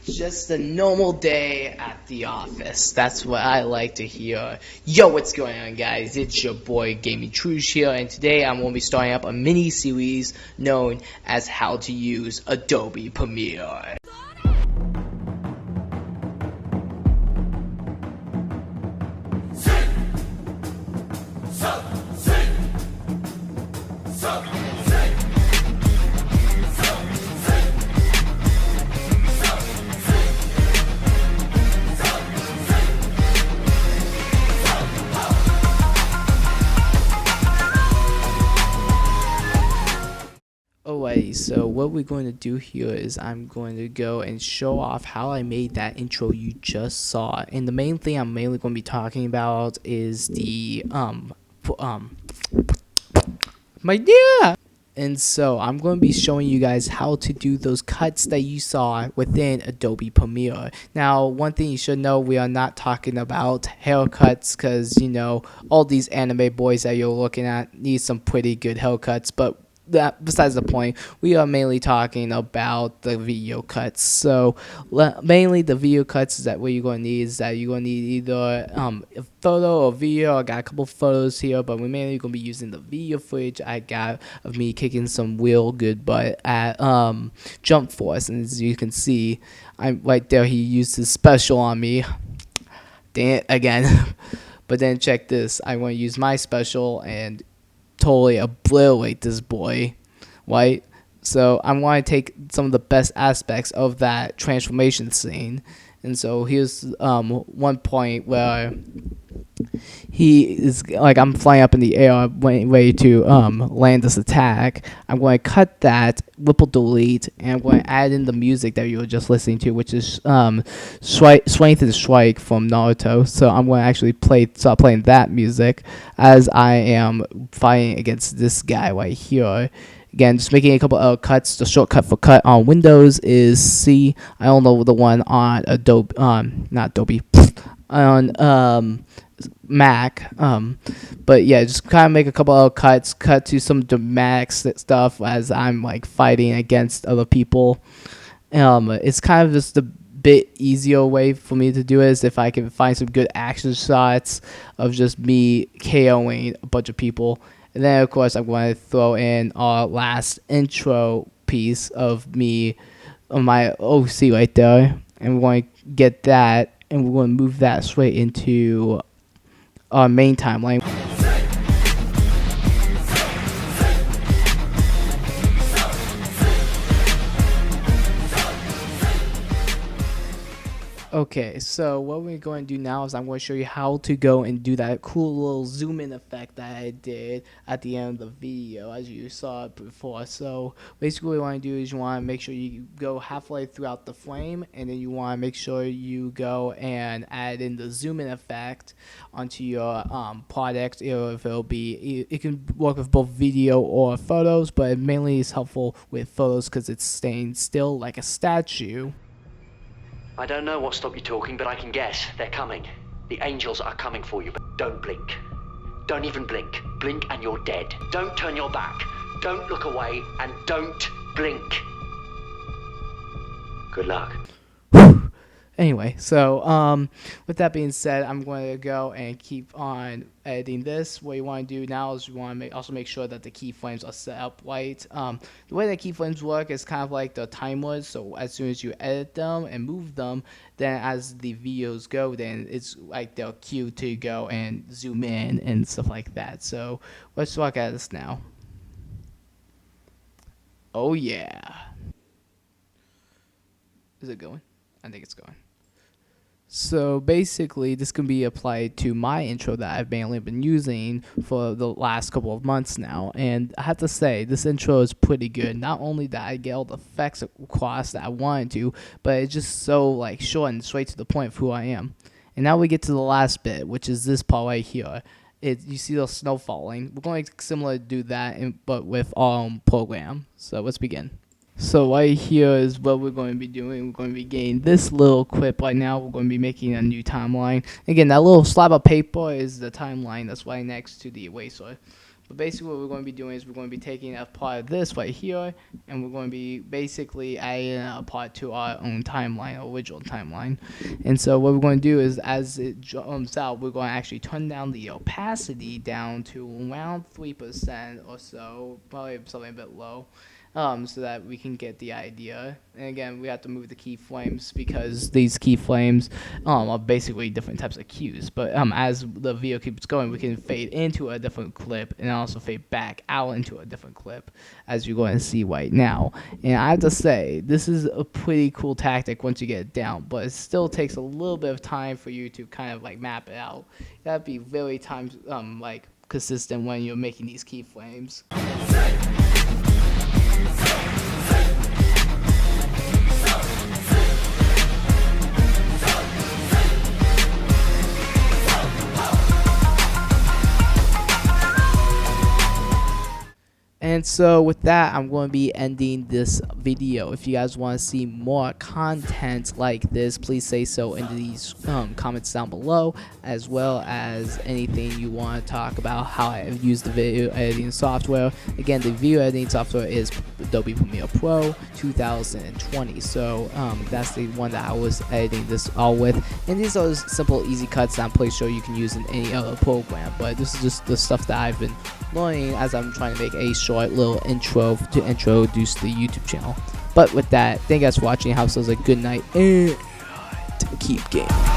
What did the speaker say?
Just a normal day at the office. That's what I like to hear. Yo, what's going on, guys? It's your boy Gaming Truge here, and today I'm going to be starting up a mini series known as How to Use Adobe Premiere. Alrighty, so what we're going to do here is I'm going to go and show off how I made that intro you just saw. And the main thing I'm mainly going to be talking about is the my dear. And so I'm going to be showing you guys how to do those cuts that you saw within Adobe Premiere. Now, one thing you should know, we are not talking about haircuts because, you know, all these anime boys that you're looking at need some pretty good haircuts, but that besides the point, we are mainly talking about the video cuts. So mainly the video cuts is that what you're going to need is that you're going to need either a photo or video. I got a couple photos here, but we're mainly going to be using the video footage I got of me kicking some real good butt at Jump Force. And as you can see, I'm right there, he used his special on me. Dang it again. But then check this, I want to use my special and totally obliterate this boy, right? So I want to take some of the best aspects of that transformation scene. And so here's one point where he is like, I'm flying up in the air ready to land this attack. I'm going to cut that, ripple delete, and I'm going to add in the music that you were just listening to, which is Strength and Strike from Naruto. So I'm going to actually start playing that music as I am fighting against this guy right here. Again, just making a couple of cuts. The shortcut for cut on Windows is C. I don't know the one on Adobe, not Adobe, on Mac. But yeah, just kind of make a couple of cuts, cut to some dramatic stuff as I'm like fighting against other people. It's kind of just a bit easier way for me to do it is if I can find some good action shots of just me KOing a bunch of people. And then, of course, I'm going to throw in our last intro piece of me on my OC right there. And we're going to get that, and we're going to move that straight into our main timeline. Okay, so what we're going to do now is I'm going to show you how to go and do that cool little zoom in effect that I did at the end of the video as you saw it before. So basically what you want to do is you want to make sure you go halfway throughout the frame, and then you want to make sure you go and add in the zoom in effect onto your product. It can work with both video or photos, but it mainly is helpful with photos because it's staying still like a statue. I don't know what stopped you talking, but I can guess. They're coming. The angels are coming for you, but don't blink. Don't even blink. Blink and you're dead. Don't turn your back. Don't look away, and don't blink. Good luck. Anyway, so with that being said, I'm going to go and keep on editing this. What you want to do now is you want to also make sure that the keyframes are set up right. The way that keyframes work is kind of like the timers. So as soon as you edit them and move them, then as the videos go, then it's like they'll cue to go and zoom in and stuff like that. So let's look at this now. Oh yeah. Is it going? I think it's going. So basically, this can be applied to my intro that I've mainly been using for the last couple of months now. And I have to say, this intro is pretty good. Not only that I get all the effects across that I wanted to, but it's just so like short and straight to the point of who I am. And now we get to the last bit, which is this part right here. You see the snow falling. We're going to similarly do that, but with our own program. So let's begin. So right here is what we're going to be doing. We're going to be getting this little clip right now. We're going to be making a new timeline. Again, that little slab of paper is the timeline that's right next to the eraser. But basically what we're going to be doing is we're going to be taking a part of this right here, and we're going to be basically adding a part to our own timeline, original timeline. And so what we're going to do is, as it jumps out, we're going to actually turn down the opacity down to around 3% or so, probably something a bit low. So that we can get the idea. And again, we have to move the keyframes because these keyframes are basically different types of cues. But as the video keeps going, we can fade into a different clip and also fade back out into a different clip, as you're going to see right now. And I have to say, this is a pretty cool tactic once you get it down, but it still takes a little bit of time for you to kind of like map it out. You gotta be very like consistent when you're making these keyframes. And so with that, I'm going to be ending this video. If you guys want to see more content like this, please say so in these comments down below, as well as anything you want to talk about, how I use the video editing software. Again, the video editing software is Adobe Premiere Pro 2020. So that's the one that I was editing this all with. And these are simple, easy cuts that I'm pretty sure you can use in any other program. But this is just the stuff that I've been learning as I'm trying to make a short little intro to introduce the YouTube channel. But with that, thank you guys for watching. Have yourselves a good night and keep gaming.